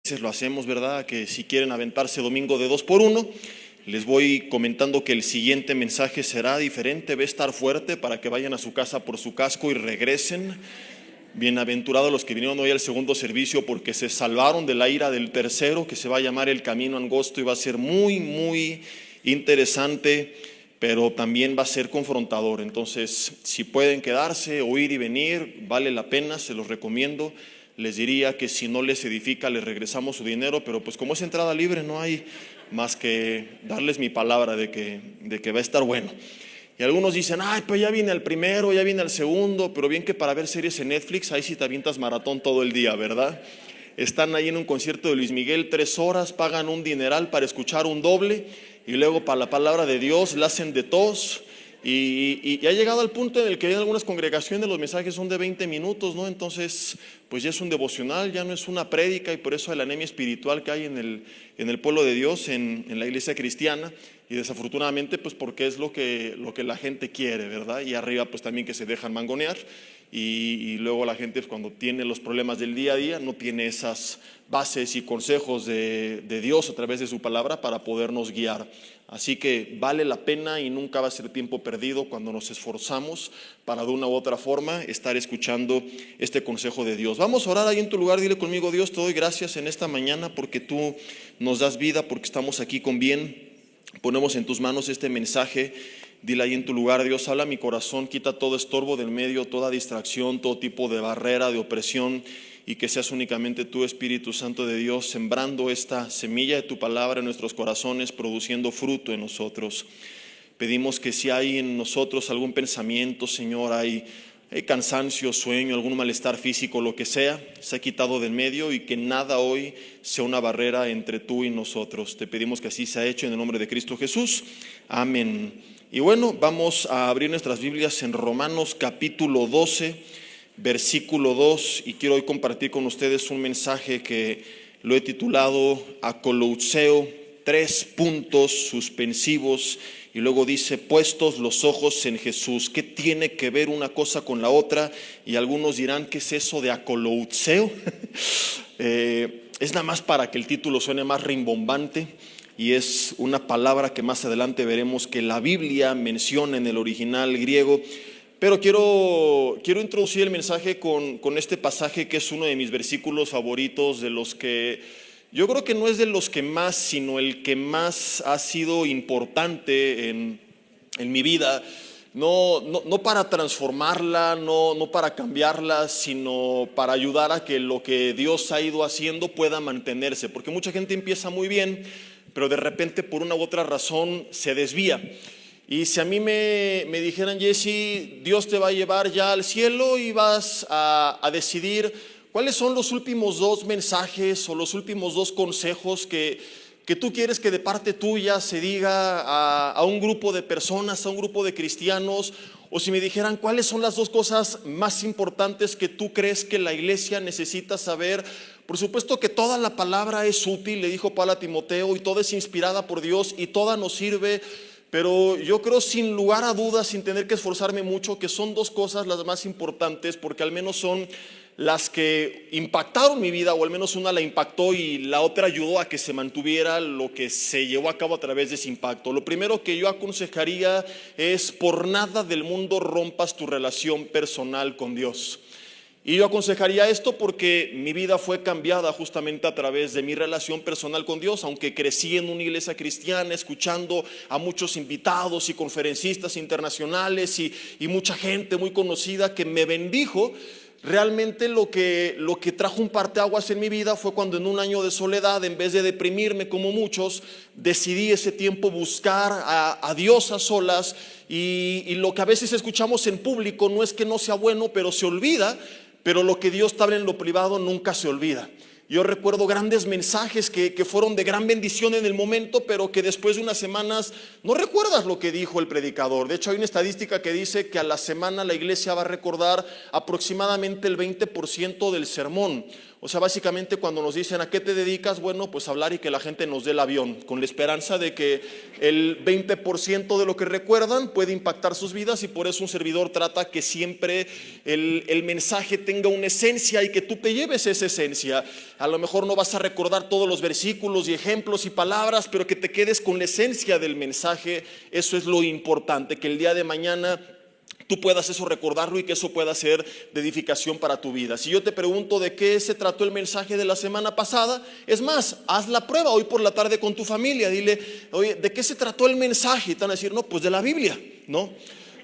veces lo hacemos, ¿verdad? Que si quieren aventarse domingo de 2 por 1, les voy comentando que el siguiente mensaje será diferente, va a estar fuerte para que vayan a su casa por su casco y regresen. Bienaventurados los que vinieron hoy al segundo servicio porque se salvaron de la ira del tercero, que se va a llamar El Camino Angosto y va a ser muy interesante, pero también va a ser confrontador. Entonces, si pueden quedarse o ir y venir, vale la pena, se los recomiendo. Les diría que si no les edifica, les regresamos su dinero, pero pues como es entrada libre, no hay más que darles mi palabra de que va a estar bueno. Y algunos dicen, ay, pues ya viene el primero, ya viene el segundo, pero bien que para ver series en Netflix, ahí sí te avientas maratón todo el día, ¿verdad? Están ahí en un concierto de Luis Miguel 3 horas, pagan un dineral para escuchar un doble, y luego para la palabra de Dios la hacen de tos. Y ha llegado al punto en el que en algunas congregaciones los mensajes son de 20 minutos, ¿no? Entonces, pues ya es un devocional, ya no es una prédica, y por eso hay la anemia espiritual que hay en el pueblo de Dios, en la iglesia cristiana, y desafortunadamente, pues porque es lo que la gente quiere, ¿verdad? Y arriba, pues también que se dejan mangonear, y luego la gente, pues, cuando tiene los problemas del día a día, no tiene esas bases y consejos de Dios a través de su palabra para podernos guiar. Así que vale la pena y nunca va a ser tiempo perdido cuando nos esforzamos para de una u otra forma estar escuchando este consejo de Dios. Vamos a orar ahí en tu lugar, dile conmigo: Dios, te doy gracias en esta mañana porque tú nos das vida, porque estamos aquí con bien. Ponemos en tus manos este mensaje. Dile ahí en tu lugar: Dios, habla a mi corazón, quita todo estorbo del medio, toda distracción, todo tipo de barrera, de opresión, y que seas únicamente tú, Espíritu Santo de Dios, sembrando esta semilla de tu palabra en nuestros corazones, produciendo fruto en nosotros. Pedimos que si hay en nosotros algún pensamiento, Señor, hay cansancio, sueño, algún malestar físico, lo que sea, se ha quitado del medio, y que nada hoy sea una barrera entre tú y nosotros. Te pedimos que así sea hecho en el nombre de Cristo Jesús. Amén. Y bueno, vamos a abrir nuestras Biblias en Romanos capítulo 12, versículo 2, y quiero hoy compartir con ustedes un mensaje que lo he titulado Akoloutseo, 3 puntos suspensivos, y luego dice: puestos los ojos en Jesús. ¿Qué tiene que ver una cosa con la otra? Y algunos dirán, ¿qué es eso de Akoloutseo? Es nada más para que el título suene más rimbombante, y es una palabra que más adelante veremos que la Biblia menciona en el original griego. Pero quiero introducir el mensaje con este pasaje que es uno de mis versículos favoritos, de los que yo creo que no es de los que más, sino el que más ha sido importante en mi vida. No para transformarla, no para cambiarla, sino para ayudar a que lo que Dios ha ido haciendo pueda mantenerse. Porque mucha gente empieza muy bien, pero de repente por una u otra razón se desvía. Y si a mí me dijeran: Jesse, Dios te va a llevar ya al cielo y vas a decidir cuáles son los últimos 2 mensajes o los últimos 2 consejos que tú quieres que de parte tuya se diga a un grupo de personas, a un grupo de cristianos, o si me dijeran cuáles son las 2 cosas más importantes que tú crees que la iglesia necesita saber. Por supuesto que toda la palabra es útil, le dijo Pablo a Timoteo, y toda es inspirada por Dios y toda nos sirve. Pero yo creo, sin lugar a dudas, sin tener que esforzarme mucho, que son 2 cosas las más importantes, porque al menos son las que impactaron mi vida, o al menos una la impactó y la otra ayudó a que se mantuviera lo que se llevó a cabo a través de ese impacto. Lo primero que yo aconsejaría es: por nada del mundo rompas tu relación personal con Dios. Y yo aconsejaría esto porque mi vida fue cambiada justamente a través de mi relación personal con Dios. Aunque crecí en una iglesia cristiana, escuchando a muchos invitados y conferencistas internacionales y mucha gente muy conocida que me bendijo, realmente lo que trajo un parteaguas en mi vida fue cuando, en un año de soledad, en vez de deprimirme como muchos, decidí ese tiempo buscar a Dios a solas. Y lo que a veces escuchamos en público no es que no sea bueno, pero se olvida. Pero lo que Dios te habla en lo privado nunca se olvida. Yo recuerdo grandes mensajes que fueron de gran bendición en el momento, pero que después de unas semanas no recuerdas lo que dijo el predicador. De hecho, hay una estadística que dice que a la semana la iglesia va a recordar aproximadamente el 20% del sermón. O sea, básicamente cuando nos dicen ¿a qué te dedicas? Bueno, pues hablar y que la gente nos dé el avión, con la esperanza de que el 20% de lo que recuerdan puede impactar sus vidas, y por eso un servidor trata que siempre el mensaje tenga una esencia y que tú te lleves esa esencia. A lo mejor no vas a recordar todos los versículos y ejemplos y palabras, pero que te quedes con la esencia del mensaje. Eso es lo importante, que el día de mañana tú puedas eso recordarlo y que eso pueda ser de edificación para tu vida. Si yo te pregunto de qué se trató el mensaje de la semana pasada, es más, haz la prueba hoy por la tarde con tu familia. Dile, oye, ¿de qué se trató el mensaje? Y te van a decir, no, pues de la Biblia, ¿no?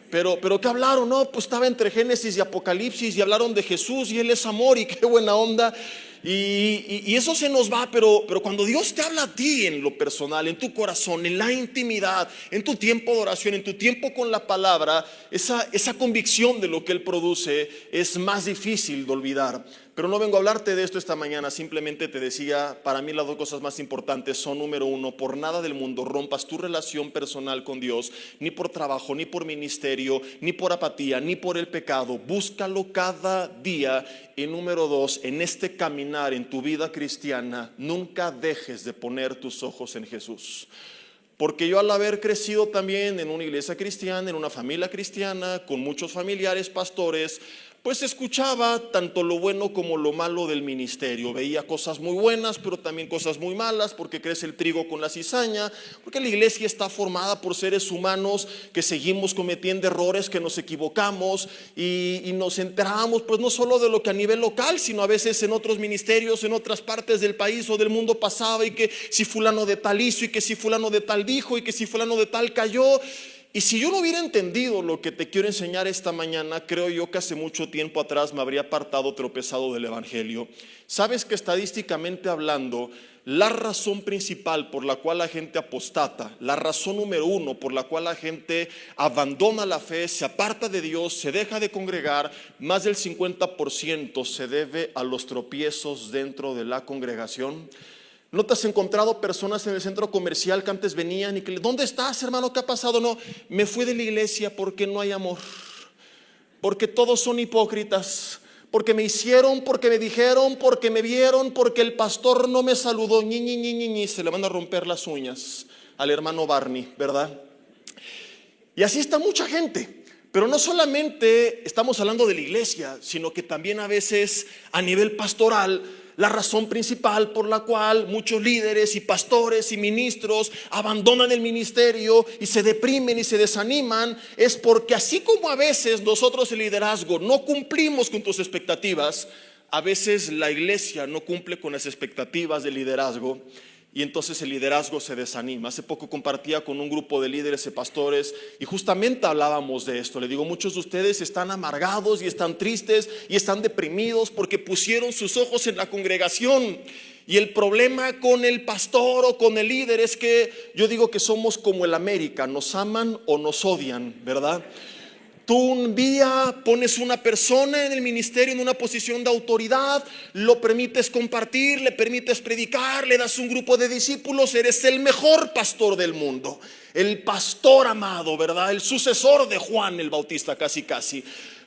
Pero ¿qué hablaron? No, pues estaba entre Génesis y Apocalipsis y hablaron de Jesús y Él es amor y qué buena onda. Y eso se nos va, pero cuando Dios te habla a ti en lo personal, en tu corazón, en la intimidad, en tu tiempo de oración, en tu tiempo con la palabra, esa convicción de lo que Él produce es más difícil de olvidar. Pero no vengo a hablarte de esto esta mañana, simplemente te decía, para mí las dos cosas más importantes son: número uno, por nada del mundo rompas tu relación personal con Dios, ni por trabajo, ni por ministerio, ni por apatía, ni por el pecado. Búscalo cada día. Y número dos, en este caminar en tu vida cristiana, nunca dejes de poner tus ojos en Jesús. Porque yo, al haber crecido también en una iglesia cristiana, en una familia cristiana, con muchos familiares pastores, pues escuchaba tanto lo bueno como lo malo del ministerio. Veía cosas muy buenas, pero también cosas muy malas, porque crece el trigo con la cizaña, porque la iglesia está formada por seres humanos que seguimos cometiendo errores, que nos equivocamos y nos enteramos pues no solo de lo que a nivel local, sino a veces en otros ministerios, en otras partes del país o del mundo pasaba, y que si fulano de tal hizo, y que si fulano de tal dijo, y que si fulano de tal cayó. Y si yo no hubiera entendido lo que te quiero enseñar esta mañana, creo yo que hace mucho tiempo atrás me habría apartado, tropezado del evangelio. Sabes que estadísticamente hablando, la razón principal por la cual la gente apostata, la razón número uno por la cual la gente abandona la fe, se aparta de Dios, se deja de congregar, más del 50% se debe a los tropiezos dentro de la congregación. ¿No te has encontrado personas en el centro comercial que antes venían y que ¿dónde estás, hermano? ¿Qué ha pasado? No, me fui de la iglesia porque no hay amor, porque todos son hipócritas, porque me hicieron, porque me dijeron, porque me vieron, porque el pastor no me saludó, se le van a romper las uñas al hermano Barney, ¿verdad? Y así está mucha gente. Pero no solamente estamos hablando de la iglesia, sino que también a veces a nivel pastoral, la razón principal por la cual muchos líderes y pastores y ministros abandonan el ministerio y se deprimen y se desaniman es porque, así como a veces nosotros, el liderazgo, no cumplimos con tus expectativas, a veces la iglesia no cumple con las expectativas del liderazgo. Y entonces el liderazgo se desanima. Hace poco compartía con un grupo de líderes y pastores y justamente hablábamos de esto. Le digo, muchos de ustedes están amargados y están tristes y están deprimidos porque pusieron sus ojos en la congregación. Y el problema con el pastor o con el líder es que yo digo que somos como el América, nos aman o nos odian, ¿verdad? Tú un día pones una persona en el ministerio en una posición de autoridad, lo permites compartir, le permites predicar, le das un grupo de discípulos, eres el mejor pastor del mundo, el pastor amado, ¿verdad? El sucesor de Juan el Bautista, casi.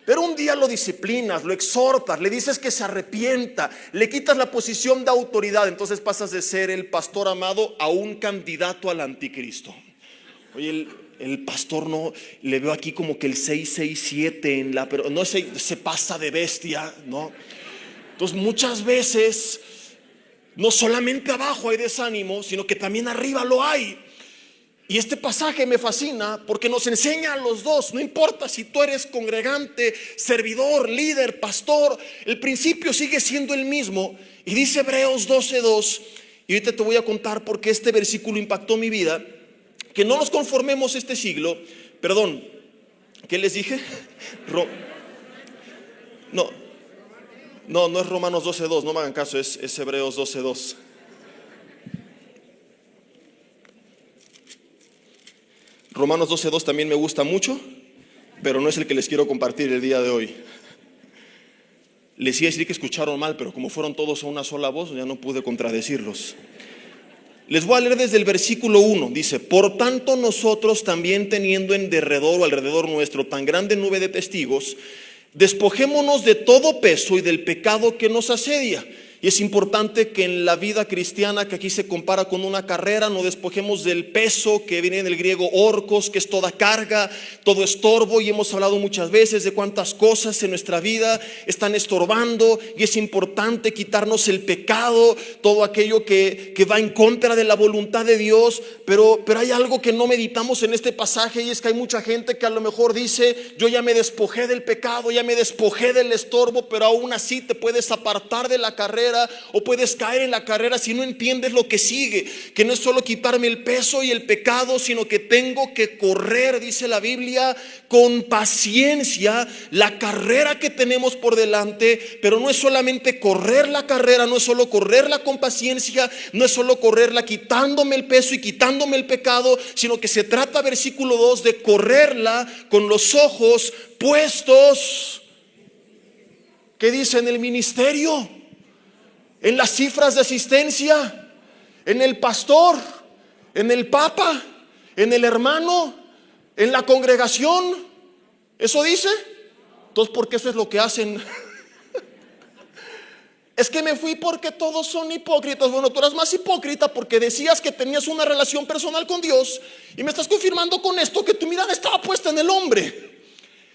Pero un día lo disciplinas, lo exhortas, le dices que se arrepienta, le quitas la posición de autoridad, entonces pasas de ser el pastor amado a un candidato al anticristo. Oye, el pastor no, le veo aquí como que el 667 pero no, se pasa de bestia, ¿no? Entonces muchas veces no solamente abajo hay desánimo, sino que también arriba lo hay. Y este pasaje me fascina porque nos enseña a los dos. No importa si tú eres congregante, servidor, líder, pastor, el principio sigue siendo el mismo. Y dice Hebreos 12:2, y ahorita te voy a contar por qué este versículo impactó mi vida. Que no nos conformemos este siglo. Perdón, ¿qué les dije? No es Romanos 12:2, no me hagan caso, es Hebreos 12:2. Romanos 12:2 también me gusta mucho, pero no es el que les quiero compartir el día de hoy. Les iba a decir que escucharon mal, pero como fueron todos a una sola voz, ya no pude contradecirlos. Les voy a leer desde el versículo 1. Dice: por tanto nosotros también, teniendo en derredor o alrededor nuestro tan grande nube de testigos, despojémonos de todo peso y del pecado que nos asedia, Y es importante que en la vida cristiana, que aquí se compara con una carrera, nos despojemos del peso que viene del griego orcos, que es toda carga, todo estorbo. Y hemos hablado muchas veces de cuántas cosas en nuestra vida están estorbando, y es importante quitarnos el pecado, todo aquello que va en contra de la voluntad de Dios. Pero hay algo que no meditamos en este pasaje, y es que hay mucha gente que a lo mejor dice: yo ya me despojé del pecado, ya me despojé del estorbo, pero aún así te puedes apartar de la carrera, o puedes caer en la carrera si no entiendes lo que sigue, que no es solo quitarme el peso y el pecado, sino que tengo que correr, dice la Biblia, con paciencia la carrera que tenemos por delante. Pero no es solamente correr la carrera, no es solo correrla con paciencia, no es solo correrla quitándome el peso y quitándome el pecado, sino que se trata, versículo 2, de correrla con los ojos puestos. ¿Qué dice? En el ministerio, en las cifras de asistencia, en el pastor, en el papa, en el hermano, en la congregación. ¿Eso dice? Entonces, ¿por qué eso es lo que hacen? Es que me fui porque todos son hipócritas. Bueno, tú eras más hipócrita porque decías que tenías una relación personal con Dios, y me estás confirmando con esto que tu mirada estaba puesta en el hombre.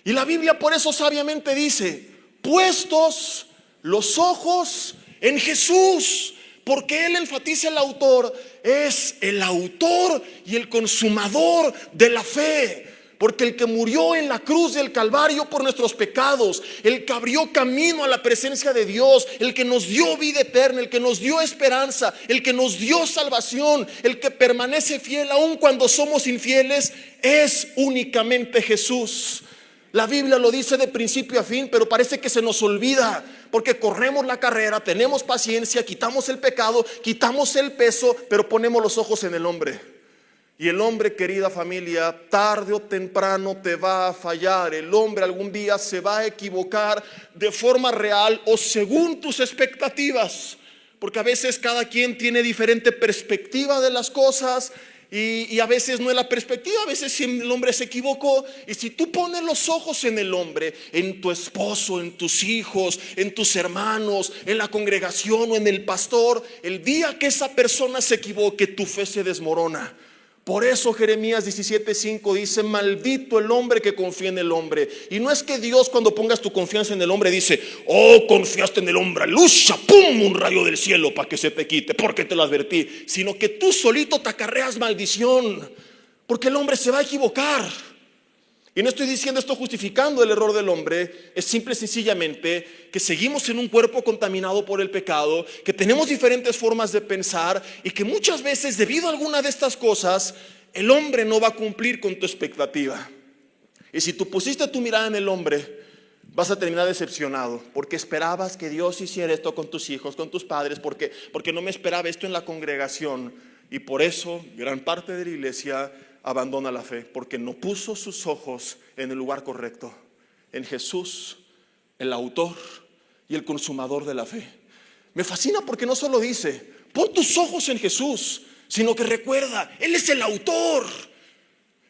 Y la Biblia por eso sabiamente dice: puestos los ojos en Jesús, porque Él, enfatiza el autor, es el autor y el consumador de la fe. Porque el que murió en la cruz del Calvario por nuestros pecados, el que abrió camino a la presencia de Dios, el que nos dio vida eterna, el que nos dio esperanza, el que nos dio salvación, el que permanece fiel aun cuando somos infieles, es únicamente Jesús. La Biblia lo dice de principio a fin, pero parece que se nos olvida, porque corremos la carrera, tenemos paciencia, quitamos el pecado, quitamos el peso, pero ponemos los ojos en el hombre. Y el hombre, querida familia, tarde o temprano te va a fallar. El hombre algún día se va a equivocar de forma real o según tus expectativas, porque a veces cada quien tiene diferente perspectiva de las cosas. Y a veces no es la perspectiva, a veces el hombre se equivocó. Y si tú pones los ojos en el hombre, en tu esposo, en tus hijos, en tus hermanos, en la congregación o en el pastor, el día que esa persona se equivoque, tu fe se desmorona. Por eso Jeremías 17:5 dice: maldito el hombre que confía en el hombre. Y no es que Dios, cuando pongas tu confianza en el hombre, dice: oh, confiaste en el hombre, lucha, pum, un rayo del cielo para que se te quite, porque te lo advertí. Sino que tú solito te acarreas maldición, porque el hombre se va a equivocar. Y no estoy diciendo esto justificando el error del hombre, es simple y sencillamente que seguimos en un cuerpo contaminado por el pecado, que tenemos diferentes formas de pensar, y que muchas veces, debido a alguna de estas cosas, el hombre no va a cumplir con tu expectativa. Y si tú pusiste tu mirada en el hombre, vas a terminar decepcionado, porque esperabas que Dios hiciera esto con tus hijos, con tus padres, porque no me esperaba esto en la congregación. Y por eso gran parte de la iglesia abandona la fe, porque no puso sus ojos en el lugar correcto, en Jesús, el autor y el consumador de la fe. Me fascina porque no solo dice: pon tus ojos en Jesús, sino que recuerda, Él es el autor.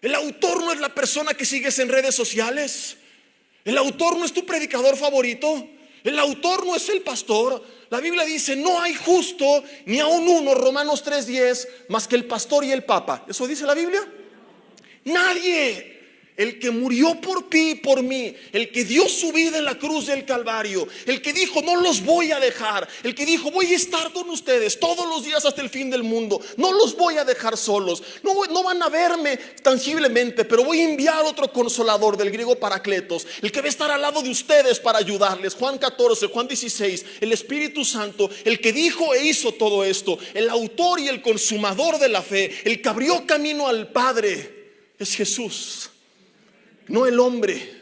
El autor no es la persona que sigues en redes sociales. El autor no es tu predicador favorito. El autor no es el pastor. La Biblia dice: no hay justo ni aun uno, Romanos 3:10, más que el pastor y el papa. ¿Eso dice la Biblia? Nadie. El que murió por ti y por mí, el que dio su vida en la cruz del Calvario, el que dijo: no los voy a dejar, el que dijo: voy a estar con ustedes todos los días hasta el fin del mundo, no los voy a dejar solos, no van a verme tangiblemente, pero voy a enviar otro consolador, del griego paracletos, el que va a estar al lado de ustedes para ayudarles. Juan 14, Juan 16, el Espíritu Santo, el que dijo e hizo todo esto, el autor y el consumador de la fe, el que abrió camino al Padre, es Jesús, no el hombre.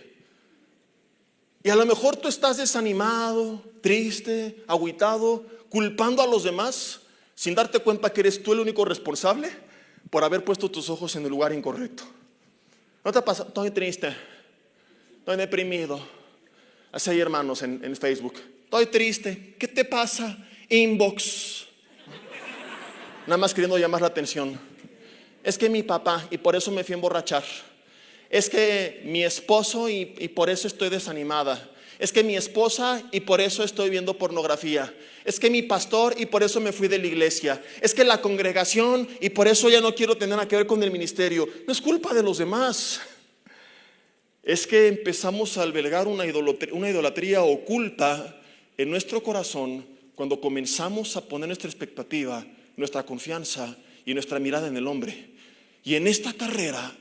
Y a lo mejor tú estás desanimado, triste, agüitado, culpando a los demás, sin darte cuenta que eres tú el único responsable por haber puesto tus ojos en el lugar incorrecto. ¿No te pasa? Estoy triste, estoy deprimido. Así hay hermanos en Facebook: estoy triste. ¿Qué te pasa? Inbox. Nada más queriendo llamar la atención. Es que mi papá, y por eso me fui a emborrachar. Es que mi esposo, y por eso estoy desanimada. Es que mi esposa y por eso estoy viendo pornografía. Es que mi pastor y por eso me fui de la iglesia. Es que la congregación y por eso ya no quiero tener nada que ver con el ministerio. No es culpa de los demás. Es que empezamos a albergar una idolatría oculta en nuestro corazón cuando comenzamos a poner nuestra expectativa, nuestra confianza y nuestra mirada en el hombre. Y en esta carrera,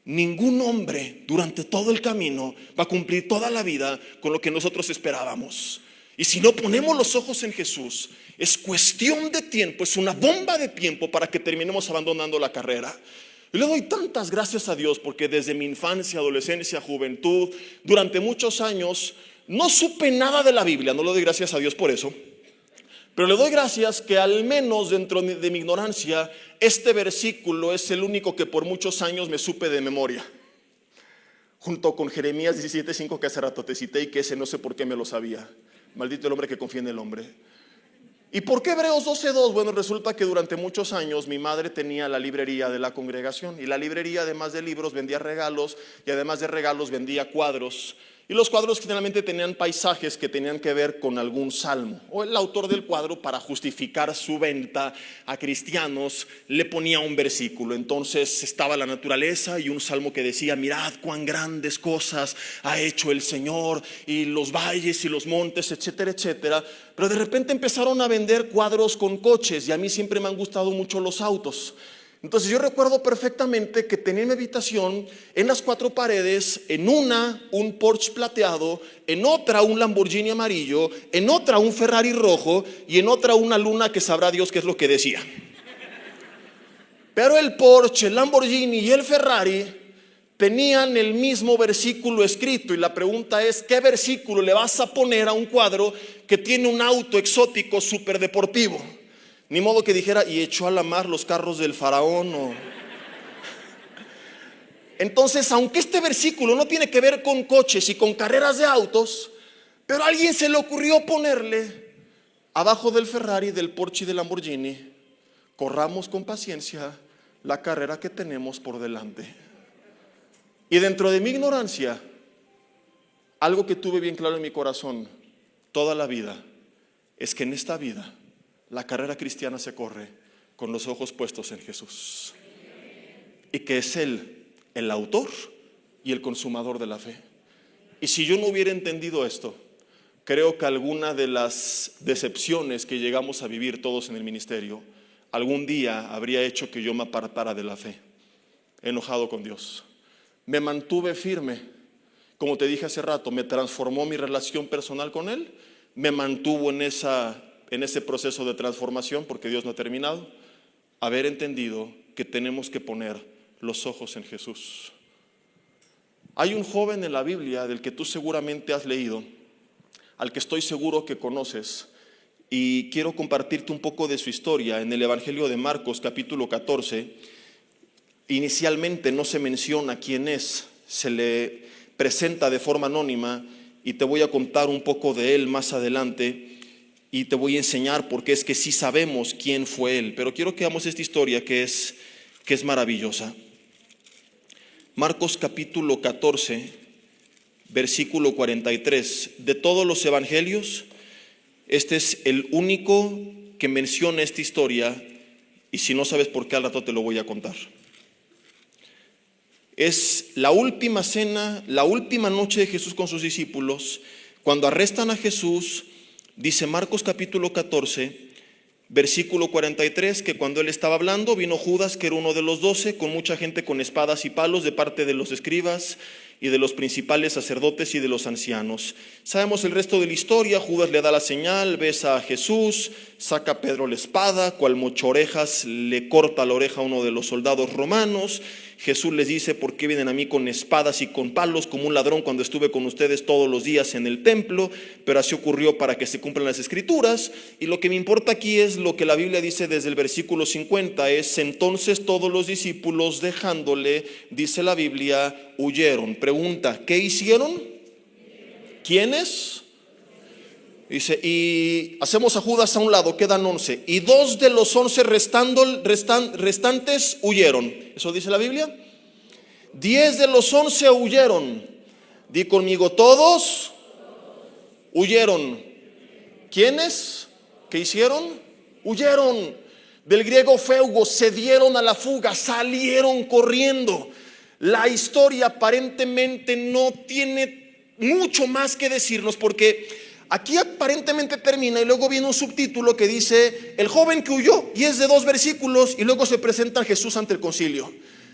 ningún hombre durante todo el camino va a cumplir toda la vida con lo que nosotros esperábamos. Y si no ponemos los ojos en Jesús, es cuestión de tiempo, es una bomba de tiempo para que terminemos abandonando la carrera. Y le doy tantas gracias a Dios porque desde mi infancia, adolescencia, juventud, durante muchos años no supe nada de la Biblia. No le doy gracias a Dios por eso, pero le doy gracias que al menos dentro de mi ignorancia este versículo es el único que por muchos años me supe de memoria, junto con Jeremías 17:5 que hace rato te cité y que ese no sé por qué me lo sabía. Maldito el hombre que confía en el hombre. ¿Y por qué Hebreos 12:2? Bueno, resulta que durante muchos años mi madre tenía la librería de la congregación, y la librería, además de libros, vendía regalos, y además de regalos vendía cuadros. Y los cuadros generalmente tenían paisajes que tenían que ver con algún salmo, o el autor del cuadro, para justificar su venta a cristianos, le ponía un versículo. Entonces estaba la naturaleza y un salmo que decía: mirad cuán grandes cosas ha hecho el Señor, y los valles y los montes, etcétera, etcétera. Pero de repente empezaron a vender cuadros con coches, y a mí siempre me han gustado mucho los autos. Entonces yo recuerdo perfectamente que tenía en mi habitación, en las 4 paredes, en una un Porsche plateado, en otra un Lamborghini amarillo, en otra un Ferrari rojo y en otra una luna que sabrá Dios qué es lo que decía. Pero el Porsche, el Lamborghini y el Ferrari tenían el mismo versículo escrito, y la pregunta es: ¿qué versículo le vas a poner a un cuadro que tiene un auto exótico súper deportivo? Ni modo que dijera: y echó a la mar los carros del faraón. Entonces, aunque este versículo no tiene que ver con coches y con carreras de autos, pero a alguien se le ocurrió ponerle abajo del Ferrari, del Porsche y del Lamborghini: corramos con paciencia la carrera que tenemos por delante. Y dentro de mi ignorancia, algo que tuve bien claro en mi corazón toda la vida es que en esta vida la carrera cristiana se corre con los ojos puestos en Jesús, y que es Él el autor y el consumador de la fe. Y si yo no hubiera entendido esto, creo que alguna de las decepciones que llegamos a vivir todos en el ministerio algún día habría hecho que yo me apartara de la fe, enojado con Dios. Me mantuve firme, como te dije hace rato, me transformó mi relación personal con Él, me mantuvo en ese proceso de transformación, porque Dios no ha terminado. Haber entendido que tenemos que poner los ojos en Jesús. Hay un joven en la Biblia del que tú seguramente has leído, al que estoy seguro que conoces, y quiero compartirte un poco de su historia. En el Evangelio de Marcos, capítulo 14, inicialmente no se menciona quién es, se le presenta de forma anónima, y te voy a contar un poco de él más adelante. Y te voy a enseñar porque es que sí sabemos quién fue él. Pero quiero que veamos esta historia que es maravillosa. Marcos capítulo 14, versículo 43. De todos los evangelios, este es el único que menciona esta historia. Y si no sabes por qué, al rato te lo voy a contar. Es la última cena, la última noche de Jesús con sus discípulos. Cuando arrestan a Jesús, dice Marcos capítulo 14, versículo 43, que cuando él estaba hablando, vino Judas, que era uno de los 12, con mucha gente con espadas y palos de parte de los escribas y de los principales sacerdotes y de los ancianos. Sabemos el resto de la historia. Judas le da la señal, besa a Jesús, saca a Pedro la espada, cual mochorejas le corta la oreja a uno de los soldados romanos. Jesús les dice: ¿por qué vienen a mí con espadas y con palos como un ladrón cuando estuve con ustedes todos los días en el templo? Pero así ocurrió para que se cumplan las escrituras. Y lo que me importa aquí es lo que la Biblia dice desde el versículo 50, es: entonces todos los discípulos, dejándole, dice la Biblia, huyeron. Pregunta: ¿qué hicieron? ¿Quiénes? Dice, y hacemos a Judas a un lado, quedan 11. Y 2 de los 11 restantes huyeron. ¿Eso dice la Biblia? 10 de los 11 huyeron. Di conmigo: todos Huyeron. ¿Quiénes? ¿Qué hicieron? Huyeron. Del griego feugo, se dieron a la fuga, salieron corriendo. La historia aparentemente no tiene mucho más que decirnos, porque aquí aparentemente termina y luego viene un subtítulo que dice el joven que huyó, y es de 2 versículos, y luego se presenta Jesús ante el concilio.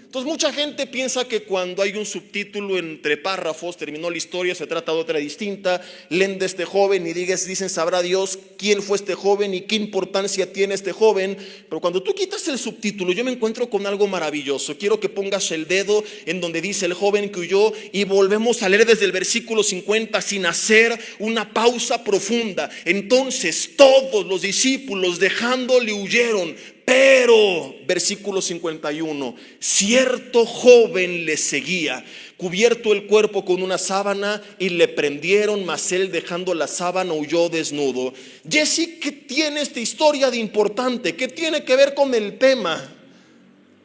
Entonces mucha gente piensa que cuando hay un subtítulo entre párrafos, terminó la historia, se trata de otra distinta. Leen de este joven y dicen, sabrá Dios quién fue este joven y qué importancia tiene este joven. Pero cuando tú quitas el subtítulo, yo me encuentro con algo maravilloso. Quiero que pongas el dedo en donde dice el joven que huyó, y volvemos a leer desde el versículo 50 sin hacer una pausa profunda. Entonces todos los discípulos dejándole huyeron. Pero, versículo 51, cierto joven le seguía, cubierto el cuerpo con una sábana, y le prendieron, mas él dejando la sábana huyó desnudo. Jesse, ¿qué tiene esta historia de importante? ¿Qué tiene que ver con el tema?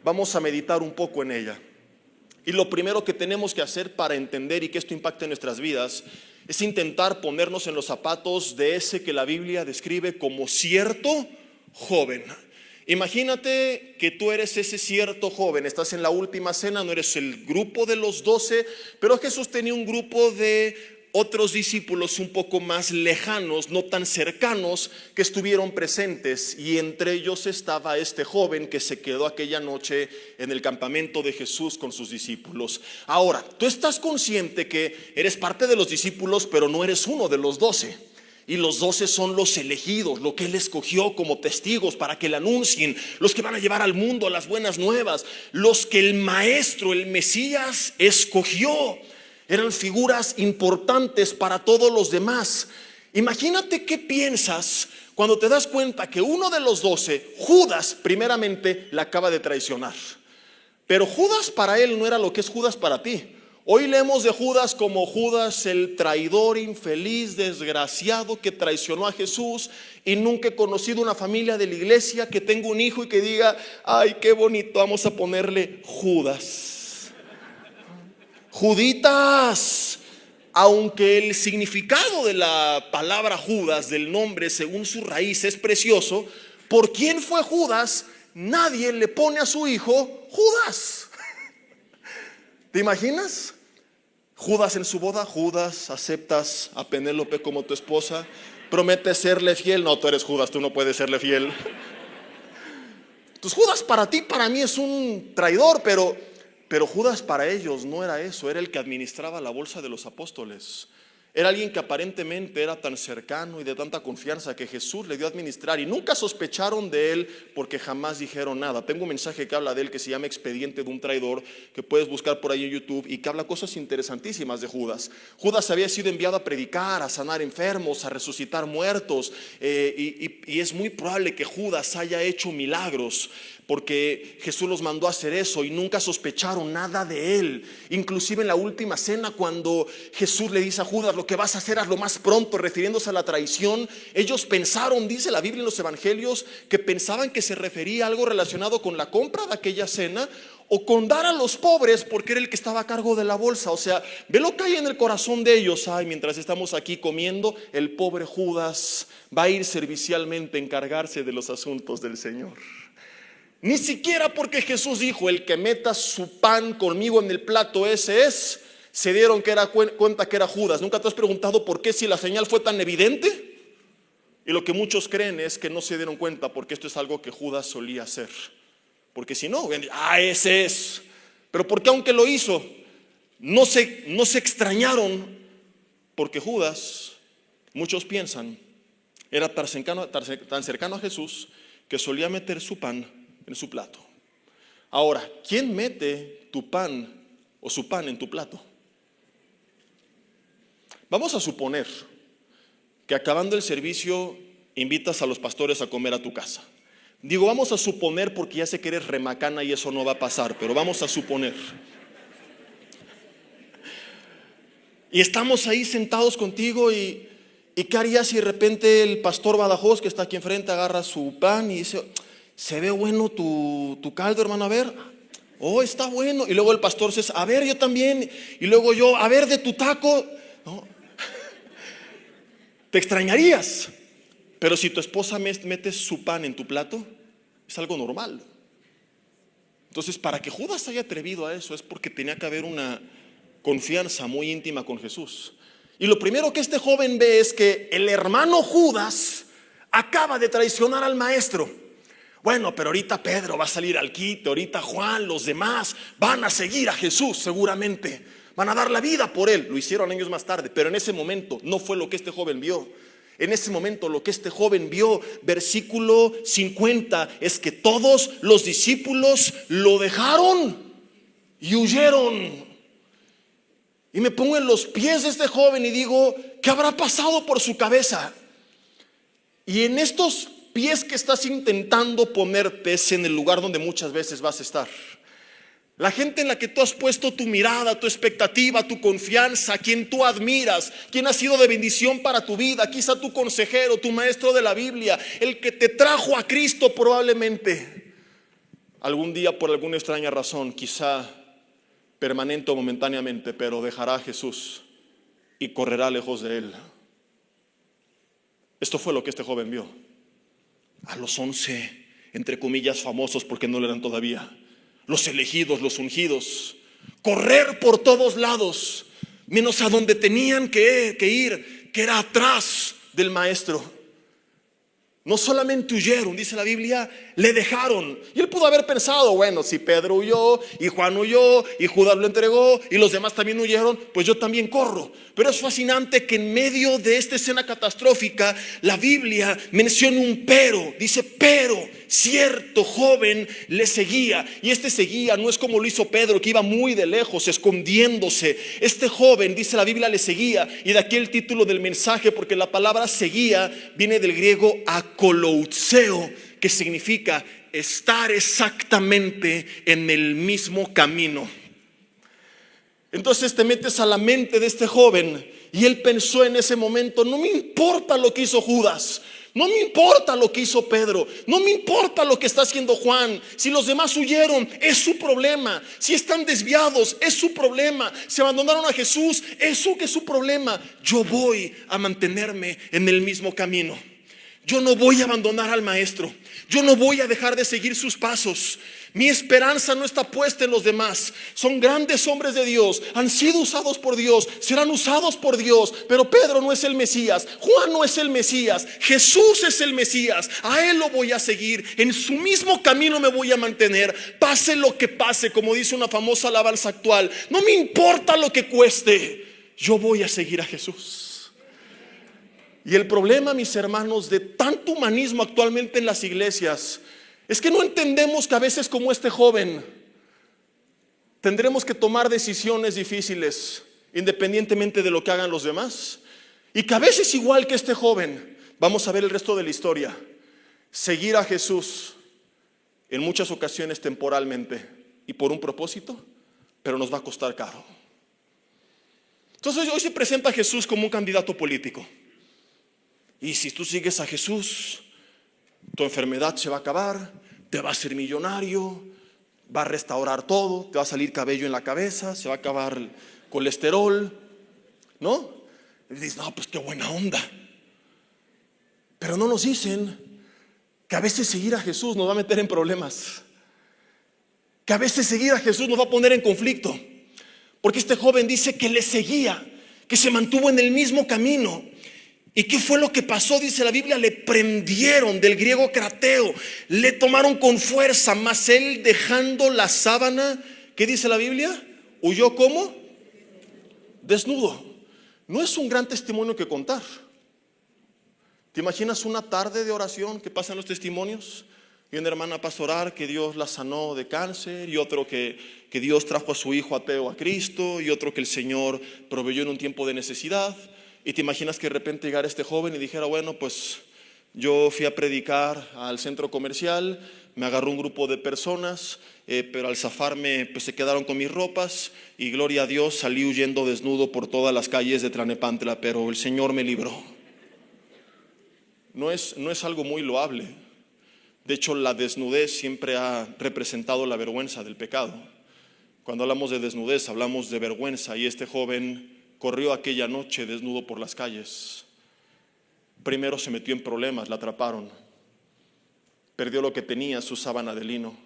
Vamos a meditar un poco en ella. Y lo primero que tenemos que hacer para entender y que esto impacte en nuestras vidas es intentar ponernos en los zapatos de ese que la Biblia describe como cierto joven. Imagínate que tú eres ese cierto joven, estás en la última cena, no eres el grupo de los 12, pero Jesús tenía un grupo de otros discípulos un poco más lejanos, no tan cercanos, que estuvieron presentes, y entre ellos estaba este joven que se quedó aquella noche en el campamento de Jesús con sus discípulos. Ahora, tú estás consciente que eres parte de los discípulos, pero no eres uno de los 12. Y los 12 son los elegidos, lo que Él escogió como testigos para que le anuncien, los que van a llevar al mundo las buenas nuevas, los que el Maestro, el Mesías, escogió. Eran figuras importantes para todos los demás. Imagínate qué piensas cuando te das cuenta que uno de los 12, Judas, primeramente, la acaba de traicionar. Pero Judas para él no era lo que es Judas para ti. Hoy leemos de Judas como Judas, el traidor, infeliz, desgraciado que traicionó a Jesús. Y nunca he conocido una familia de la iglesia que tenga un hijo y que diga, ay, qué bonito, vamos a ponerle Judas, Juditas. Aunque el significado de la palabra Judas, del nombre según su raíz, es precioso, ¿por quién fue Judas? Nadie le pone a su hijo Judas. ¿Te imaginas? Judas en su boda. Judas, ¿aceptas a Penélope como tu esposa? ¿Prometes serle fiel? No, tú eres Judas, tú no puedes serle fiel. Entonces Judas para ti, para mí es un traidor, pero Judas para ellos no era eso. Era el que administraba la bolsa de los apóstoles. Era alguien que aparentemente era tan cercano y de tanta confianza que Jesús le dio a administrar, y nunca sospecharon de él porque jamás dijeron nada. Tengo un mensaje que habla de él que se llama Expediente de un traidor, que puedes buscar por ahí en YouTube, y que habla cosas interesantísimas de Judas. Judas había sido enviado a predicar, a sanar enfermos, a resucitar muertos, y es muy probable que Judas haya hecho milagros porque Jesús los mandó a hacer eso, y nunca sospecharon nada de él. Inclusive en la última cena, cuando Jesús le dice a Judas, lo que vas a hacer hazlo más pronto, refiriéndose a la traición, ellos pensaron, dice la Biblia en los evangelios, que pensaban que se refería a algo relacionado con la compra de aquella cena o con dar a los pobres, porque era el que estaba a cargo de la bolsa. O sea, ve lo que hay en el corazón de ellos. Ay, mientras estamos aquí comiendo, el pobre Judas va a ir servicialmente a encargarse de los asuntos del Señor. Ni siquiera porque Jesús dijo, el que meta su pan conmigo en el plato, ese es, se dieron cuenta que era Judas. ¿Nunca te has preguntado por qué, si la señal fue tan evidente? Y lo que muchos creen es que no se dieron cuenta, porque esto es algo que Judas solía hacer. Porque si no, ese es. Pero porque aunque lo hizo, no se extrañaron, porque Judas, muchos piensan, era tan cercano a Jesús que solía meter su pan en su plato. Ahora, ¿quién mete tu pan o su pan en tu plato? Vamos a suponer que acabando el servicio invitas a los pastores a comer a tu casa. Digo, vamos a suponer porque ya sé que eres remacana y eso no va a pasar, pero vamos a suponer. Y estamos ahí sentados contigo, y ¿qué harías si de repente el pastor Badajoz, que está aquí enfrente, agarra su pan y dice, se ve bueno tu caldo, hermano, a ver? Oh, está bueno. Y luego el pastor dice, a ver, yo también. Y luego yo, a ver, de tu taco. ¿No? Te extrañarías, pero si tu esposa mete su pan en tu plato, es algo normal. Entonces, para que Judas haya atrevido a eso es porque tenía que haber una confianza muy íntima con Jesús. Y lo primero que este joven ve es que el hermano Judas acaba de traicionar al maestro. Bueno, pero ahorita Pedro va a salir al quite, ahorita Juan, los demás van a seguir a Jesús seguramente, van a dar la vida por él. Lo hicieron años más tarde, pero en ese momento no fue lo que este joven vio. En ese momento lo que este joven vio, versículo 50, es que todos los discípulos lo dejaron y huyeron. Y me pongo en los pies de este joven y digo, ¿qué habrá pasado por su cabeza? Y en estos pies que estás intentando ponerte es en el lugar donde muchas veces vas a estar. La gente en la que tú has puesto tu mirada, tu expectativa, tu confianza, quien tú admiras, quien ha sido de bendición para tu vida, quizá tu consejero, tu maestro de la Biblia, el que te trajo a Cristo probablemente. Algún día por alguna extraña razón, quizá permanente o momentáneamente, pero dejará a Jesús y correrá lejos de él. Esto fue lo que este joven vio. A los 11, entre comillas, famosos, porque no lo eran todavía, los elegidos, los ungidos, correr por todos lados, menos a donde tenían que ir, que era atrás del maestro. No solamente huyeron, dice la Biblia, le dejaron. Y él pudo haber pensado, bueno, si Pedro huyó y Juan huyó y Judas lo entregó y los demás también huyeron, pues yo también corro. Pero es fascinante que en medio de esta escena catastrófica la Biblia menciona un pero. Dice, pero cierto joven le seguía. Y este seguía no es como lo hizo Pedro, que iba muy de lejos escondiéndose. Este joven, dice la Biblia, le seguía. Y de aquí el título del mensaje, porque la palabra seguía viene del griego akoloutseo, que significa estar exactamente en el mismo camino. Entonces te metes a la mente de este joven y él pensó en ese momento, no me importa lo que hizo Judas, no me importa lo que hizo Pedro, no me importa lo que está haciendo Juan. Si los demás huyeron, es su problema. Si están desviados, es su problema. Si abandonaron a Jesús, eso que es su problema. Yo voy a mantenerme en el mismo camino. Yo no voy a abandonar al maestro. Yo no voy a dejar de seguir sus pasos. Mi esperanza no está puesta en los demás. Son grandes hombres de Dios, han sido usados por Dios, serán usados por Dios. Pero Pedro no es el Mesías, Juan no es el Mesías, Jesús es el Mesías. A él lo voy a seguir, en su mismo camino me voy a mantener, pase lo que pase, como dice una famosa alabanza actual. No me importa lo que cueste, yo voy a seguir a Jesús. Y el problema, mis hermanos, de tanto humanismo actualmente en las iglesias es que no entendemos que a veces, como este joven, tendremos que tomar decisiones difíciles independientemente de lo que hagan los demás. Y que a veces, igual que este joven, vamos a ver el resto de la historia, seguir a Jesús en muchas ocasiones temporalmente y por un propósito, pero nos va a costar caro. Entonces hoy se presenta a Jesús como un candidato político. Y si tú sigues a Jesús, tu enfermedad se va a acabar, te va a hacer millonario, va a restaurar todo, te va a salir cabello en la cabeza, se va a acabar el colesterol, ¿no? Y dices, no, pues qué buena onda. Pero no nos dicen que a veces seguir a Jesús nos va a meter en problemas, que a veces seguir a Jesús nos va a poner en conflicto. Porque este joven dice que le seguía, que se mantuvo en el mismo camino. ¿Y qué fue lo que pasó? Dice la Biblia, le prendieron, del griego krateo, le tomaron con fuerza, mas él, dejando la sábana, ¿qué dice la Biblia? Huyó ¿cómo? Desnudo. No es un gran testimonio que contar. ¿Te imaginas una tarde de oración que pasan los testimonios? Y una hermana pastoral que Dios la sanó de cáncer, y otro que Dios trajo a su hijo ateo a Cristo, y otro que el Señor proveyó en un tiempo de necesidad. Y te imaginas que de repente llegara este joven y dijera, bueno, pues yo fui a predicar al centro comercial, me agarró un grupo de personas, pero al zafarme pues se quedaron con mis ropas, y gloria a Dios salí huyendo desnudo por todas las calles de Tlanepantla, pero el Señor me libró. No es algo muy loable. De hecho, la desnudez siempre ha representado la vergüenza del pecado. Cuando hablamos de desnudez, hablamos de vergüenza, y este joven corrió aquella noche desnudo por las calles. Primero se metió en problemas, la atraparon, perdió lo que tenía, su sábana de lino,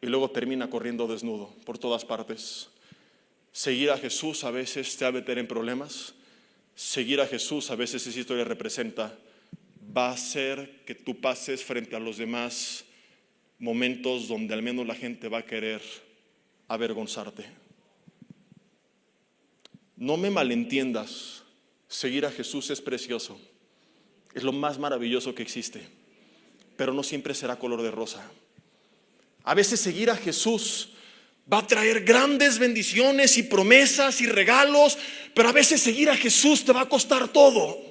y luego termina corriendo desnudo por todas partes. Seguir a Jesús a veces te va a meter en problemas. Seguir a Jesús a veces, esa historia representa, va a hacer que tú pases frente a los demás momentos donde al menos la gente va a querer avergonzarte. No me malentiendas, seguir a Jesús es precioso, es lo más maravilloso que existe, pero no siempre será color de rosa. A veces seguir a Jesús va a traer grandes bendiciones y promesas y regalos, pero a veces seguir a Jesús te va a costar todo.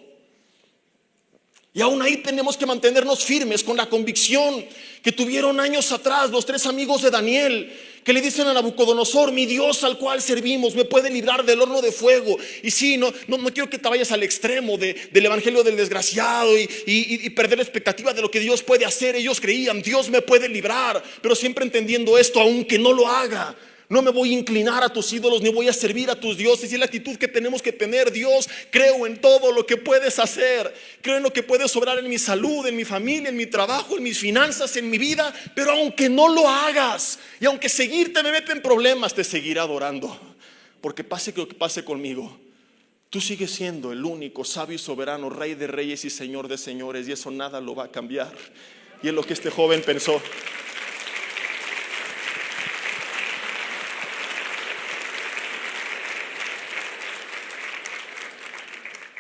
Y aún ahí tenemos que mantenernos firmes con la convicción que tuvieron años atrás los 3 amigos de Daniel, que le dicen a Nabucodonosor: mi Dios al cual servimos me puede librar del horno de fuego. Y sí, no quiero que te vayas al extremo del evangelio del desgraciado y perder la expectativa de lo que Dios puede hacer. Ellos creían: Dios me puede librar, pero siempre entendiendo esto, aunque no lo haga, no me voy a inclinar a tus ídolos, ni voy a servir a tus dioses. Y es la actitud que tenemos que tener. Dios, creo en todo lo que puedes hacer, creo en lo que puedes obrar en mi salud, en mi familia, en mi trabajo, en mis finanzas, en mi vida. Pero aunque no lo hagas, y aunque seguirte me mete en problemas, te seguiré adorando, porque pase lo que pase conmigo, tú sigues siendo el único sabio y soberano, Rey de reyes y Señor de señores, y eso nada lo va a cambiar. Y es lo que este joven pensó.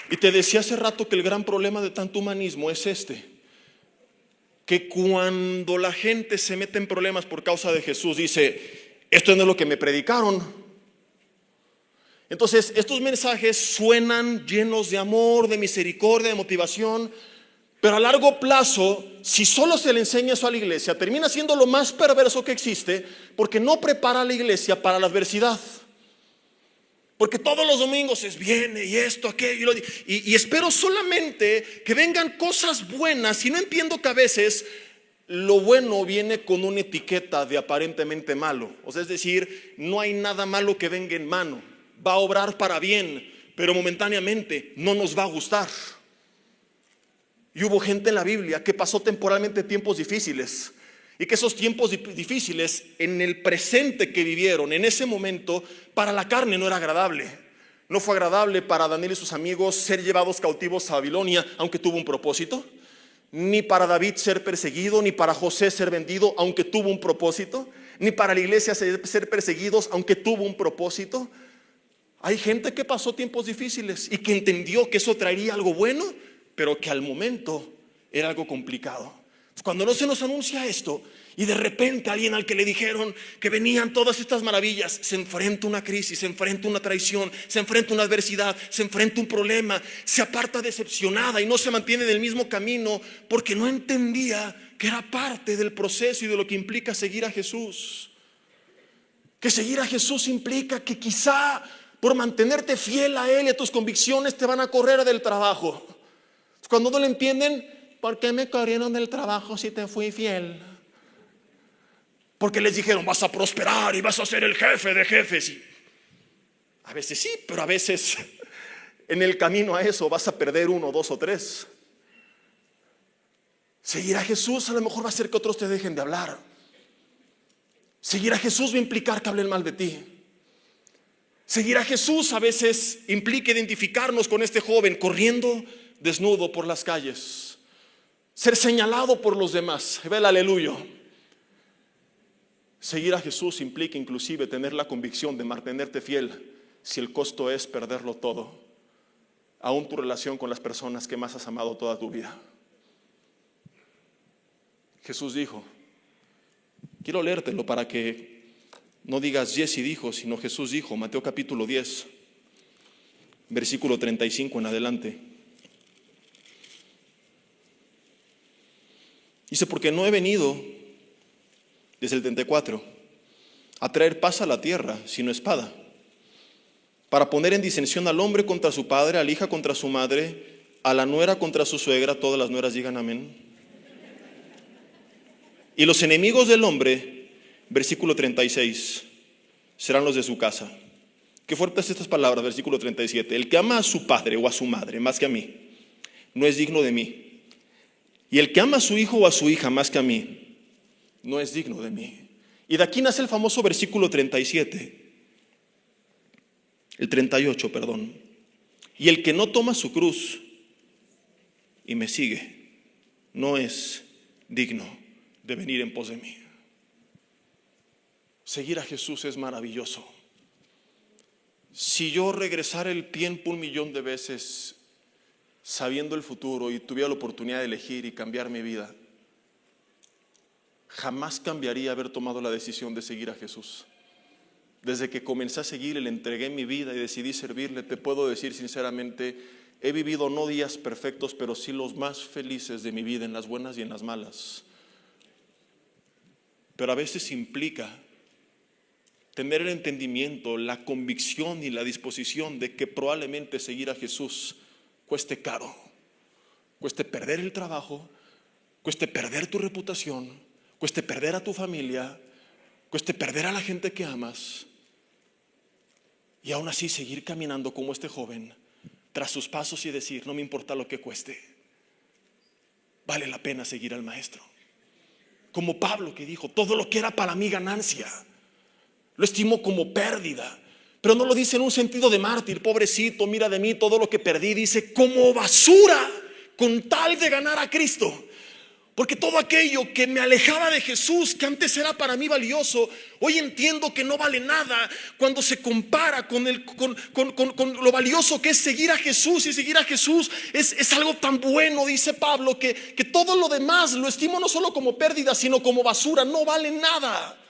Y te decía hace rato que el gran problema de tanto humanismo es que cuando la gente se mete en problemas por causa de Jesús, dice: esto no es lo que me predicaron. Entonces estos mensajes suenan llenos de amor, de misericordia, de motivación, pero a largo plazo, si solo se le enseña eso a la iglesia, termina siendo lo más perverso que existe, porque no prepara a la iglesia para la adversidad. Porque todos los domingos viene y esto, aquello, y espero solamente que vengan cosas buenas. Y no entiendo que a veces lo bueno viene con una etiqueta de aparentemente malo. O sea, es decir, no hay nada malo que venga en mano, va a obrar para bien, pero momentáneamente no nos va a gustar. Y hubo gente en la Biblia que pasó temporalmente tiempos difíciles, y que esos tiempos difíciles, en el presente que vivieron, en ese momento, para la carne no era agradable. No fue agradable para Daniel y sus amigos ser llevados cautivos a Babilonia, aunque tuvo un propósito. Ni para David ser perseguido, ni para José ser vendido, aunque tuvo un propósito. Ni para la iglesia ser perseguidos, aunque tuvo un propósito. Hay gente que pasó tiempos difíciles y que entendió que eso traería algo bueno, pero que al momento era algo complicado. Cuando no se nos anuncia esto, y de repente alguien al que le dijeron que venían todas estas maravillas, se enfrenta una crisis, se enfrenta una traición, se enfrenta una adversidad, se enfrenta un problema, se aparta decepcionada y no se mantiene en el mismo camino, porque no entendía que era parte del proceso y de lo que implica seguir a Jesús. Que seguir a Jesús implica que quizá por mantenerte fiel a Él y a tus convicciones te van a correr del trabajo. Cuando no lo entienden: ¿por qué me corrieron del trabajo si te fui fiel? Porque les dijeron: vas a prosperar y vas a ser el jefe de jefes. Y a veces sí, pero a veces en el camino a eso vas a perder 1, 2 o 3. Seguir a Jesús a lo mejor va a hacer que otros te dejen de hablar. Seguir a Jesús va a implicar que hablen mal de ti. Seguir a Jesús a veces implica identificarnos con este joven corriendo desnudo por las calles, ser señalado por los demás. Ve el aleluya. Seguir a Jesús implica inclusive tener la convicción de mantenerte fiel si el costo es perderlo todo, aún tu relación con las personas que más has amado toda tu vida. Jesús dijo, quiero leértelo para que no digas Jesse dijo, sino Jesús dijo, Mateo capítulo 10, versículo 35 en adelante. Dice, porque no he venido, desde el 34, a traer paz a la tierra, sino espada, para poner en disensión al hombre contra su padre, a la hija contra su madre, a la nuera contra su suegra. Todas las nueras digan amén. Y los enemigos del hombre, versículo 36, serán los de su casa. Qué fuertes estas palabras, versículo 37. El que ama a su padre o a su madre más que a mí, no es digno de mí. Y el que ama a su hijo o a su hija más que a mí, no es digno de mí. Y de aquí nace el famoso versículo 37, el 38, perdón. Y el que no toma su cruz y me sigue, no es digno de venir en pos de mí. Seguir a Jesús es maravilloso. Si yo regresara el tiempo 1,000,000 de veces, sabiendo el futuro, y tuviera la oportunidad de elegir y cambiar mi vida, jamás cambiaría haber tomado la decisión de seguir a Jesús. Desde que comencé a seguirle, le entregué mi vida y decidí servirle, te puedo decir sinceramente, he vivido no días perfectos, pero sí los más felices de mi vida, en las buenas y en las malas. Pero a veces implica tener el entendimiento, la convicción y la disposición de que probablemente seguir a Jesús cueste caro, cueste perder el trabajo, cueste perder tu reputación, cueste perder a tu familia, cueste perder a la gente que amas, y aún así seguir caminando como este joven tras sus pasos y decir, no me importa lo que cueste, vale la pena seguir al Maestro. Como Pablo, que dijo, todo lo que era para mí ganancia lo estimo como pérdida, pero no lo dice en un sentido de mártir, pobrecito, mira de mí todo lo que perdí, dice como basura con tal de ganar a Cristo. Porque todo aquello que me alejaba de Jesús, que antes era para mí valioso, hoy entiendo que no vale nada cuando se compara con lo valioso que es seguir a Jesús. Y seguir a Jesús es algo tan bueno, dice Pablo, que todo lo demás lo estimo no solo como pérdida, sino como basura, no vale nada.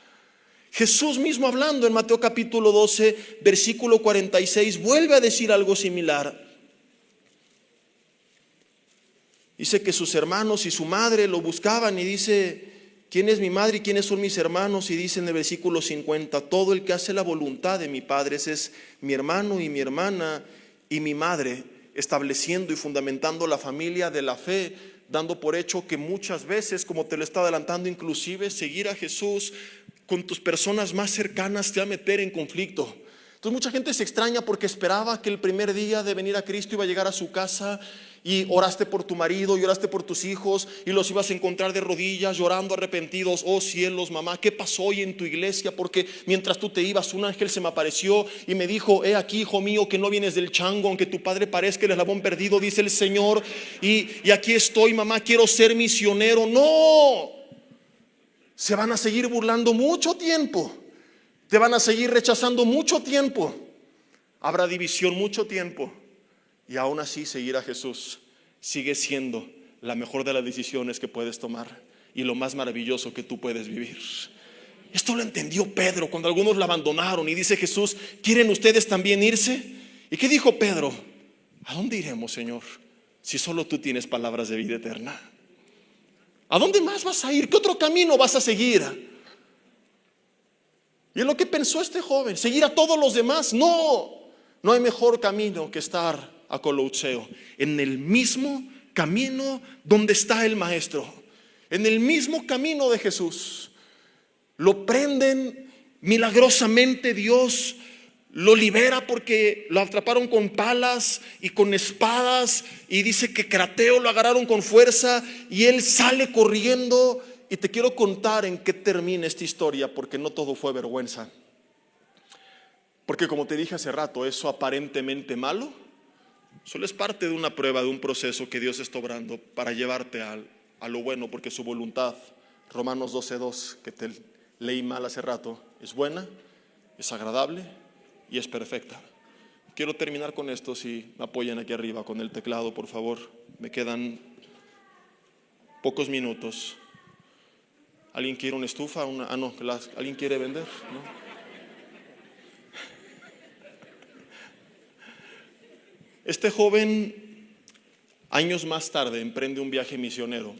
Jesús mismo, hablando en Mateo capítulo 12, versículo 46, vuelve a decir algo similar. Dice que sus hermanos y su madre lo buscaban y dice, ¿quién es mi madre y quiénes son mis hermanos? Y dice en el versículo 50, todo el que hace la voluntad de mi Padre, ese es mi hermano y mi hermana y mi madre, estableciendo y fundamentando la familia de la fe, dando por hecho que muchas veces, como te lo está adelantando, inclusive seguir a Jesús con tus personas más cercanas te va a meter en conflicto. Entonces mucha gente se extraña porque esperaba que el primer día de venir a Cristo iba a llegar a su casa y oraste por tu marido y oraste por tus hijos y los ibas a encontrar de rodillas llorando arrepentidos. Oh cielos, mamá, ¿qué pasó hoy en tu iglesia? Porque mientras tú te ibas, un ángel se me apareció y me dijo, he aquí, hijo mío, que no vienes del chango, aunque tu padre parezca el eslabón perdido, dice el Señor, y aquí estoy, mamá, quiero ser misionero. No, se van a seguir burlando mucho tiempo, te van a seguir rechazando mucho tiempo, habrá división mucho tiempo. Y aún así seguir a Jesús sigue siendo la mejor de las decisiones que puedes tomar y lo más maravilloso que tú puedes vivir. Esto lo entendió Pedro cuando algunos la abandonaron y dice Jesús, ¿quieren ustedes también irse? ¿Y qué dijo Pedro? ¿A dónde iremos, Señor, si solo tú tienes palabras de vida eterna? ¿A dónde más vas a ir? ¿Qué otro camino vas a seguir? Y es lo que pensó este joven, seguir a todos los demás. No hay mejor camino que estar a Coloutseo, en el mismo camino donde está el Maestro, en el mismo camino de Jesús. Lo prenden milagrosamente, Dios lo libera porque lo atraparon con palas y con espadas, y dice que Crateo lo agarraron con fuerza y él sale corriendo. Y te quiero contar en qué termina esta historia, porque no todo fue vergüenza. Porque como te dije hace rato, eso aparentemente malo solo es parte de una prueba, de un proceso que Dios está obrando para llevarte a lo bueno, porque su voluntad, Romanos 12:2, que te leí mal hace rato, es buena, es agradable y es perfecta. Quiero terminar con esto, si me apoyan aquí arriba con el teclado, por favor. Me quedan pocos minutos. ¿Alguien quiere una estufa? ¿Alguien quiere vender? ¿No? Este joven, años más tarde, emprende un viaje misionero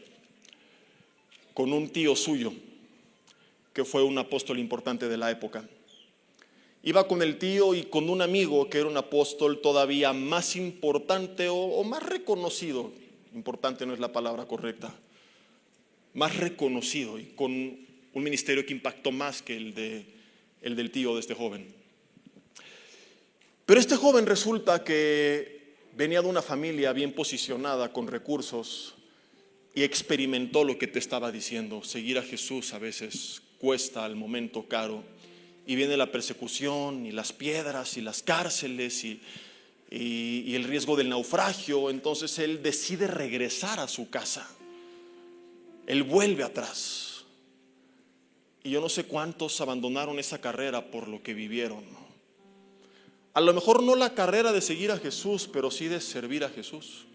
con un tío suyo, que fue un apóstol importante de la época. Iba con el tío y con un amigo que era un apóstol todavía más importante o más reconocido. Importante no es la palabra correcta. Más reconocido y con un ministerio que impactó más que el del tío de este joven. Pero este joven resulta que venía de una familia bien posicionada, con recursos, y experimentó lo que te estaba diciendo. Seguir a Jesús a veces cuesta al momento caro, y viene la persecución y las piedras y las cárceles y el riesgo del naufragio. Entonces él decide regresar a su casa. Él vuelve atrás. Y yo no sé cuántos abandonaron esa carrera por lo que vivieron. A lo mejor no la carrera de seguir a Jesús, pero sí de servir a Jesús.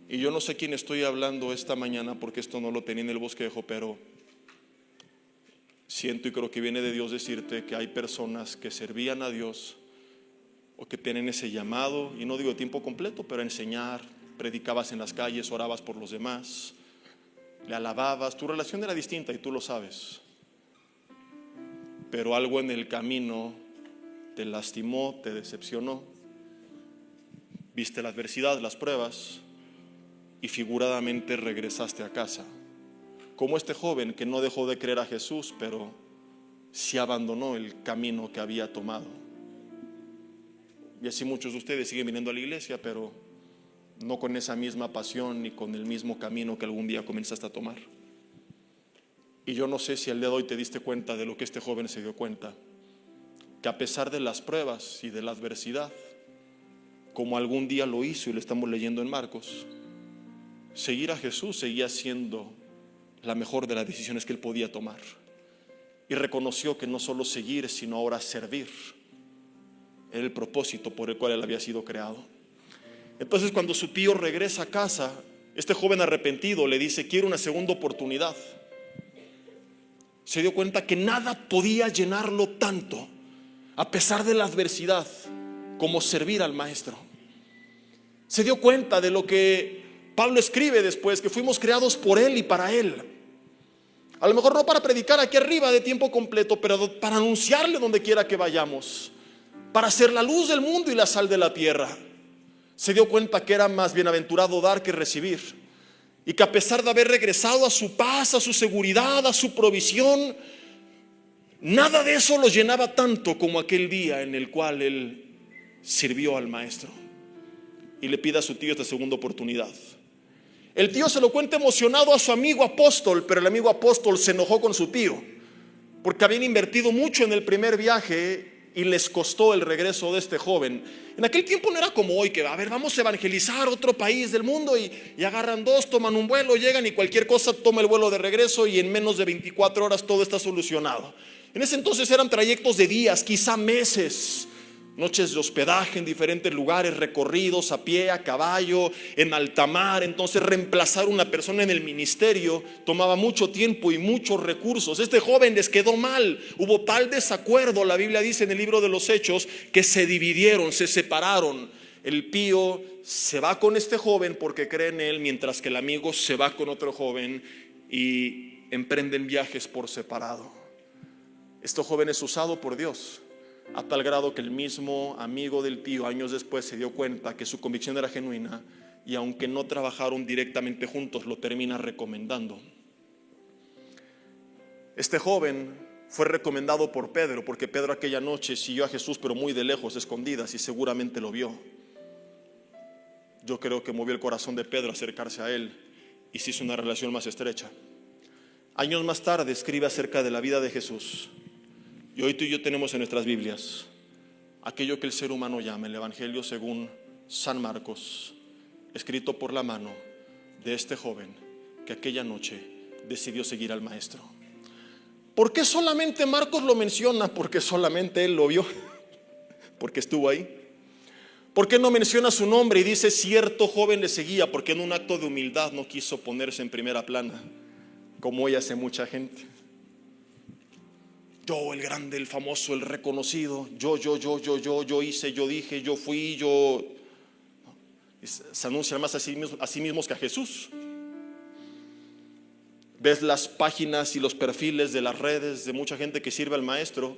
Y yo no sé quién estoy hablando esta mañana, porque esto no lo tenía en el bosquejo, pero siento y creo que viene de Dios decirte que hay personas que servían a Dios o que tienen ese llamado, y no digo de tiempo completo, pero enseñar, predicabas en las calles, orabas por los demás, le alababas, tu relación era distinta y tú lo sabes, pero algo en el camino te lastimó, te decepcionó, viste la adversidad, las pruebas, y figuradamente regresaste a casa, como este joven que no dejó de creer a Jesús, pero sí abandonó el camino que había tomado. Y así muchos de ustedes siguen viniendo a la iglesia, pero no con esa misma pasión ni con el mismo camino que algún día comenzaste a tomar. Y yo no sé si al día de hoy te diste cuenta de lo que este joven se dio cuenta, que a pesar de las pruebas y de la adversidad, como algún día lo hizo y lo estamos leyendo en Marcos, seguir a Jesús seguía siendo la mejor de las decisiones que él podía tomar. Y reconoció que no solo seguir, sino ahora servir era el propósito por el cual él había sido creado. Entonces, cuando su tío regresa a casa, este joven arrepentido le dice: quiero una segunda oportunidad. Se dio cuenta que nada podía llenarlo tanto, a pesar de la adversidad, como servir al maestro. Se dio cuenta de lo que Pablo escribe después, que fuimos creados por él y para él. A lo mejor no para predicar aquí arriba de tiempo completo, pero para anunciarle donde quiera que vayamos, para ser la luz del mundo y la sal de la tierra. Se dio cuenta que era más bienaventurado dar que recibir, y que a pesar de haber regresado a su paz, a su seguridad, a su provisión, nada de eso lo llenaba tanto como aquel día en el cual él sirvió al maestro. Y le pide a su tío esta segunda oportunidad. El tío se lo cuenta emocionado a su amigo apóstol, pero el amigo apóstol se enojó con su tío porque habían invertido mucho en el primer viaje y les costó el regreso de este joven. En aquel tiempo no era como hoy, que a ver, vamos a evangelizar otro país del mundo, y agarran dos, toman un vuelo, llegan y cualquier cosa toma el vuelo de regreso, y en menos de 24 horas todo está solucionado. En ese entonces eran trayectos de días, quizá meses, noches de hospedaje en diferentes lugares, recorridos a pie, a caballo, en alta mar. Entonces reemplazar a una persona en el ministerio tomaba mucho tiempo y muchos recursos. Este joven les quedó mal, hubo tal desacuerdo, la Biblia dice en el libro de los Hechos, que se dividieron, se separaron. El pío se va con este joven porque cree en él, mientras que el amigo se va con otro joven y emprenden viajes por separado. Este joven es usado por Dios a tal grado que el mismo amigo del tío años después se dio cuenta que su convicción era genuina, y aunque no trabajaron directamente juntos, lo termina recomendando. Este joven fue recomendado por Pedro, porque Pedro aquella noche siguió a Jesús, pero muy de lejos, escondidas, y seguramente lo vio. Yo creo que movió el corazón de Pedro a acercarse a él y se hizo una relación más estrecha. Años más tarde escribe acerca de la vida de Jesús. Y hoy tú y yo tenemos en nuestras Biblias aquello que el ser humano llama el Evangelio según San Marcos, escrito por la mano de este joven que aquella noche decidió seguir al maestro. ¿Por qué solamente Marcos lo menciona? Porque solamente él lo vio, porque estuvo ahí. ¿Por qué no menciona su nombre y dice cierto joven le seguía? Porque en un acto de humildad no quiso ponerse en primera plana, como hoy hace mucha gente. Yo, el grande, el famoso, el reconocido, yo hice, yo dije, yo fui, yo. Se anuncian más a sí mismos que a Jesús. Ves las páginas y los perfiles de las redes de mucha gente que sirve al maestro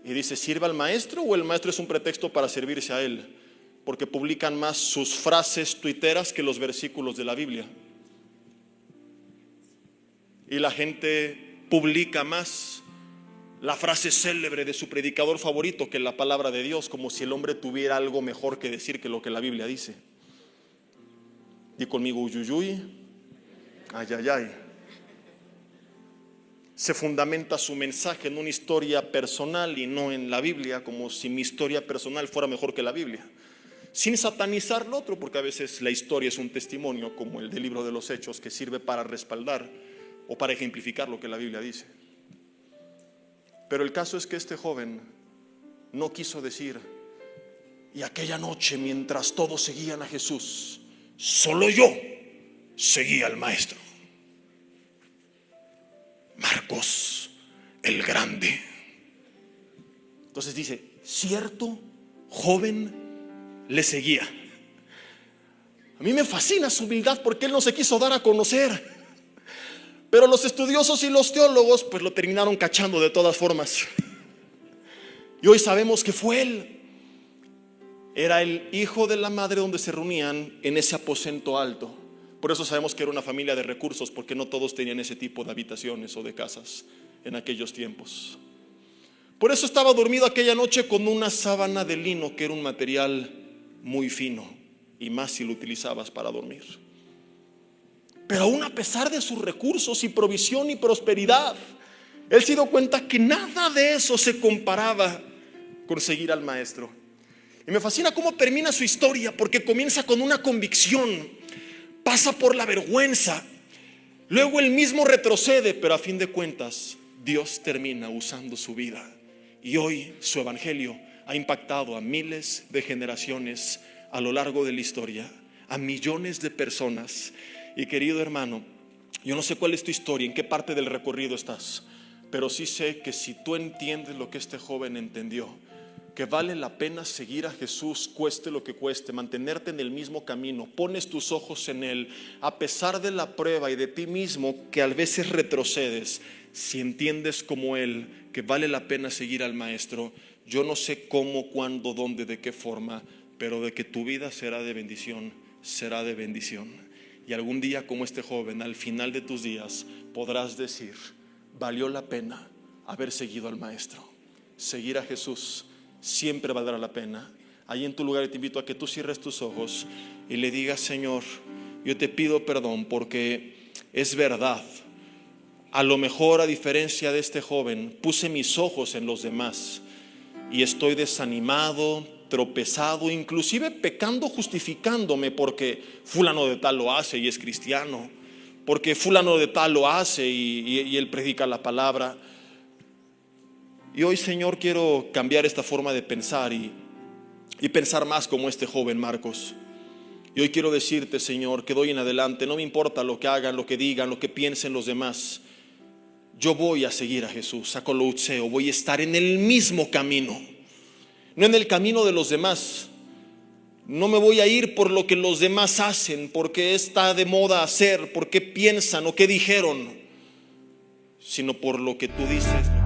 y dice, ¿sirve al maestro o el maestro es un pretexto para servirse a él? Porque publican más sus frases tuiteras que los versículos de la Biblia. Y la gente publica más la frase célebre de su predicador favorito, que es la palabra de Dios, como si el hombre tuviera algo mejor que decir que lo que la Biblia dice. Di conmigo, uyuyuy, ay, ay, ay. Se fundamenta su mensaje en una historia personal y no en la Biblia, como si mi historia personal fuera mejor que la Biblia, sin satanizar lo otro, porque a veces la historia es un testimonio, como el del libro de los Hechos, que sirve para respaldar o para ejemplificar lo que la Biblia dice. Pero el caso es que este joven no quiso decir: y aquella noche, mientras todos seguían a Jesús, solo yo seguía al Maestro. Marcos el Grande. Entonces dice: cierto joven le seguía. A mí me fascina su humildad, porque él no se quiso dar a conocer. Pero los estudiosos y los teólogos pues lo terminaron cachando de todas formas. Y hoy sabemos que fue él. Era el hijo de la madre donde se reunían en ese aposento alto. Por eso sabemos que era una familia de recursos, porque no todos tenían ese tipo de habitaciones o de casas en aquellos tiempos. Por eso estaba dormido aquella noche con una sábana de lino, que era un material muy fino, y más si lo utilizabas para dormir. Pero aún a pesar de sus recursos y provisión y prosperidad, él se dio cuenta que nada de eso se comparaba con seguir al Maestro. Y me fascina cómo termina su historia, porque comienza con una convicción, pasa por la vergüenza, luego él mismo retrocede, pero a fin de cuentas Dios termina usando su vida. Y hoy su evangelio ha impactado a miles de generaciones a lo largo de la historia, a millones de personas. Y querido hermano, yo no sé cuál es tu historia, en qué parte del recorrido estás, pero sí sé que si tú entiendes lo que este joven entendió, que vale la pena seguir a Jesús, cueste lo que cueste, mantenerte en el mismo camino, pones tus ojos en Él, a pesar de la prueba y de ti mismo que a veces retrocedes, si entiendes como Él que vale la pena seguir al Maestro, yo no sé cómo, cuándo, dónde, de qué forma, pero de que tu vida será de bendición, será de bendición. Y algún día, como este joven, al final de tus días podrás decir: valió la pena haber seguido al Maestro. Seguir a Jesús siempre valdrá la pena. Ahí en tu lugar te invito a que tú cierres tus ojos y le digas: Señor, yo te pido perdón, porque es verdad, a lo mejor a diferencia de este joven puse mis ojos en los demás y estoy desanimado, tropezado, inclusive pecando, justificándome porque fulano de tal lo hace y es cristiano, porque fulano de tal lo hace y él predica la palabra. Y hoy, Señor, quiero cambiar esta forma de pensar y pensar más como este joven Marcos. Y hoy quiero decirte, Señor, que de hoy en adelante no me importa lo que hagan, lo que digan, lo que piensen los demás. Yo voy a seguir a Jesús, a Colotseo, voy a estar en el mismo camino, no en el camino de los demás. No me voy a ir por lo que los demás hacen, porque está de moda hacer, porque piensan o qué dijeron, sino por lo que tú dices.